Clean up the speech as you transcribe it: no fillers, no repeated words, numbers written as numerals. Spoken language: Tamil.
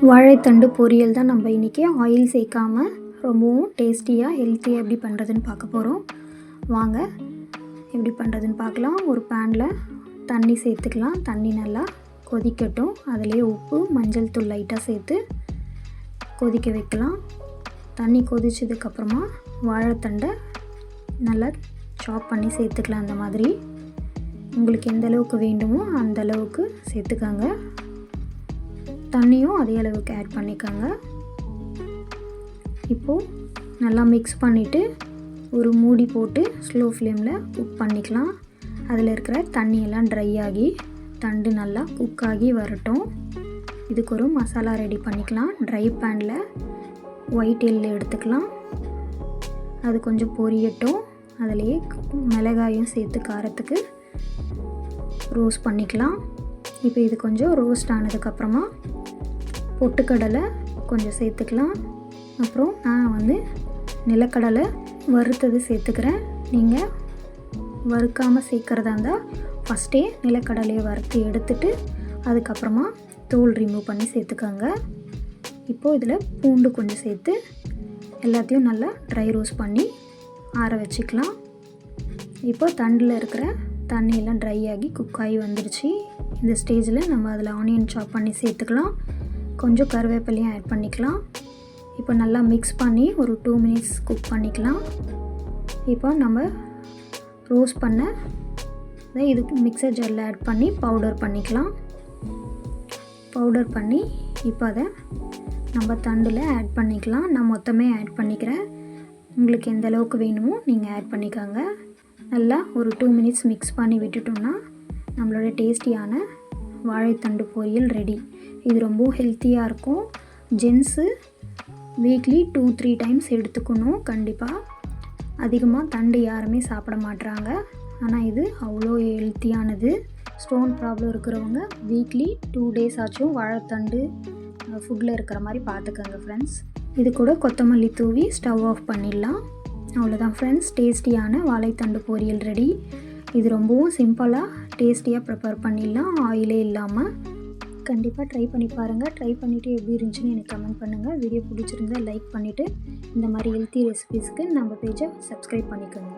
வாழைத்தண்டு பொரியல் தான் நம்ம இன்றைக்கி ஆயில் சேர்க்காமல் ரொம்பவும் டேஸ்டியாக ஹெல்த்தியாக எப்படி பண்ணுறதுன்னு பார்க்க போகிறோம். வாங்க எப்படி பண்ணுறதுன்னு பார்க்கலாம். ஒரு பேனில் தண்ணி சேர்த்துக்கலாம். தண்ணி நல்லா கொதிக்கட்டும். அதிலே உப்பு மஞ்சள் தூள் லைட்டாக சேர்த்து கொதிக்க வைக்கலாம். தண்ணி கொதிச்சதுக்கப்புறமா வாழைத்தண்டை நல்லா சாப் பண்ணி சேர்த்துக்கலாம். அந்த மாதிரி உங்களுக்கு எந்த அளவுக்கு வேண்டுமோ அந்த அளவுக்கு சேர்த்துக்கோங்க. தண்ணியும் அதே அளவுக்கு ஆட் பண்ணிக்கோங்க. இப்போது நல்லா மிக்ஸ் பண்ணிவிட்டு ஒரு மூடி போட்டு ஸ்லோ ஃப்ளேமில் குக் பண்ணிக்கலாம். அதில் இருக்கிற தண்ணியெல்லாம் ட்ரை ஆகி தண்டு நல்லா குக் ஆகி வரட்டும். இதுக்கு ஒரு மசாலா ரெடி பண்ணிக்கலாம். ட்ரை பேனில் ஒயிட் எள்ளு எடுத்துக்கலாம். அது கொஞ்சம் பொரியட்டும். அதிலேயே மிளகாயும் சேர்த்து காரத்துக்கு ரோஸ்ட் பண்ணிக்கலாம். இப்போ இது கொஞ்சம் ரோஸ்ட் ஆனதுக்கப்புறமா பொட்டுக்கடலை கொஞ்சம் சேர்த்துக்கலாம். அப்புறம் நான் நிலக்கடலை வறுத்தது சேர்த்துக்கிறேன். நீங்கள் வறுக்காமல் சேர்க்குறதா இருந்தால் ஃபஸ்ட்டே நிலக்கடலையை வறுத்து எடுத்துட்டு அதுக்கப்புறமா தோல் ரிமூவ் பண்ணி சேர்த்துக்கோங்க. இப்போது இதில் பூண்டு கொஞ்சம் சேர்த்து எல்லாத்தையும் நல்லா ட்ரை ரோஸ்ட் பண்ணி ஆற வச்சுக்கலாம். இப்போ தண்டில் இருக்கிற தண்ணியெல்லாம் ட்ரை ஆகி குக் ஆகி வந்துடுச்சு. இந்த ஸ்டேஜில் நம்ம அதில் ஆனியன் சாப் பண்ணி சேர்த்துக்கலாம். கொஞ்சம் கருவேப்பிலையும் ஆட் பண்ணிக்கலாம். இப்போ நல்லா மிக்ஸ் பண்ணி ஒரு 2 மினிட்ஸ் குக் பண்ணிக்கலாம். இப்போ நம்ம ரோஸ்ட் பண்ண இதுக்கு மிக்சர் ஜாரில் ஆட் பண்ணி பவுடர் பண்ணிக்கலாம். பவுடர் பண்ணி இப்போ அதை நம்ம தண்டில் ஆட் பண்ணிக்கலாம். நான் மொத்தமே ஆட் பண்ணிக்கிறேன். உங்களுக்கு எந்த அளவுக்கு வேணுமோ நீங்கள் ஆட் பண்ணிக்கோங்க. நல்லா ஒரு 2 மினிட்ஸ் மிக்ஸ் பண்ணி விட்டுட்டோம்னா நம்மளோட டேஸ்டியான வாழைத்தண்டு பொரியல் ரெடி. இது ரொம்ப ஹெல்த்தியாக இருக்கும். ஜென்ஸு வீக்லி 2-3 டைம்ஸ் எடுத்துக்கணும். கண்டிப்பாக அதிகமாக தண்டு யாருமே சாப்பிட மாட்றாங்க. ஆனால் இது அவ்வளோ ஹெல்த்தியானது. ஸ்டோன் ப்ராப்ளம் இருக்கிறவங்க வீக்லி 2 டேஸ் ஆச்சும் வாழைத்தண்டு ஃபுட்டில் இருக்கிற மாதிரி பார்த்துக்கோங்க ஃப்ரெண்ட்ஸ். இது கூட கொத்தமல்லி தூவி ஸ்டவ் ஆஃப் பண்ணிடலாம். அவ்வளோதான் ஃப்ரெண்ட்ஸ், டேஸ்டியான வாழைத்தண்டு பொரியல் ரெடி. இது ரொம்பவும் சிம்பிளாக டேஸ்டியாக ப்ரிப்பேர் பண்ணிடலாம், ஆயிலே இல்லாமல். கண்டிப்பாக ட்ரை பண்ணி பாருங்கள். ட்ரை பண்ணிவிட்டு எப்படி இருந்துச்சுன்னு எனக்கு கமெண்ட் பண்ணுங்கள். வீடியோ பிடிச்சிருந்தா லைக் பண்ணிவிட்டு இந்த மாதிரி ஹெல்த்தி ரெசிபீஸ்க்கு நம்ம பேஜை சப்ஸ்கிரைப் பண்ணிக்கோங்க.